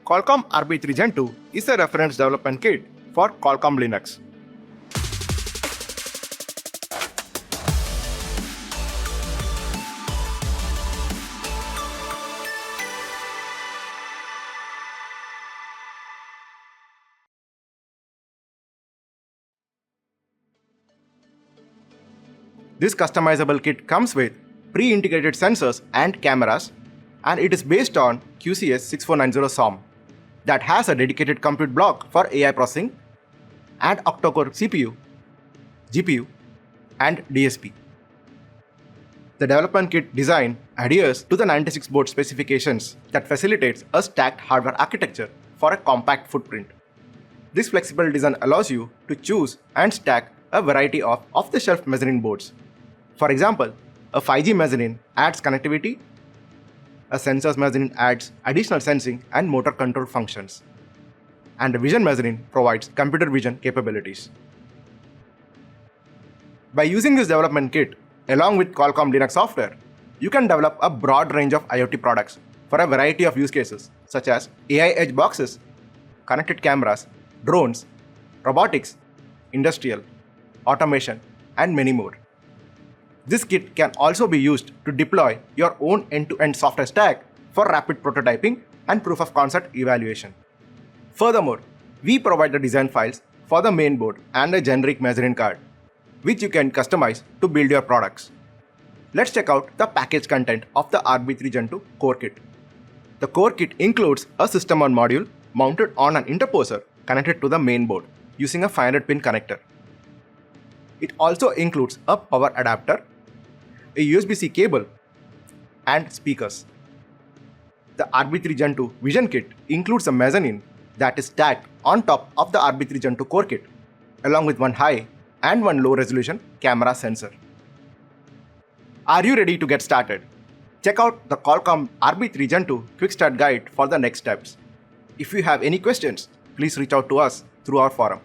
Qualcomm RB3 Gen 2 is a reference development kit for Qualcomm Linux. This customizable kit comes with pre-integrated sensors and cameras, and it is based on QCS 6490 SOM that has a dedicated compute block for AI processing and octa-core CPU, GPU, and DSP. The development kit design adheres to the 96 board specifications that facilitates a stacked hardware architecture for a compact footprint. This flexible design allows you to choose and stack a variety of off-the-shelf mezzanine boards. For example, a 5G mezzanine adds connectivity, a sensors mezzanine adds additional sensing and motor control functions, and a vision mezzanine provides computer vision capabilities. By using this development kit along with Qualcomm Linux software, you can develop a broad range of IoT products for a variety of use cases such as AI edge boxes, connected cameras, drones, robotics, industrial, automation, and many more. This kit can also be used to deploy your own end-to-end software stack for rapid prototyping and proof of concept evaluation. Furthermore, we provide the design files for the main board and a generic mezzanine card, which you can customize to build your products. Let's check out the package content of the RB3 Gen 2 core kit. The core kit includes a system-on module mounted on an interposer connected to the main board using a 500-pin connector. It also includes a power adapter, a USB-C cable, and speakers. The RB3 Gen 2 Vision Kit includes a mezzanine that is stacked on top of the RB3 Gen 2 core kit, along with one high and one low resolution camera sensor. Are you ready to get started? Check out the Qualcomm RB3 Gen 2 Quick Start Guide for the next steps. If you have any questions, please reach out to us through our forum.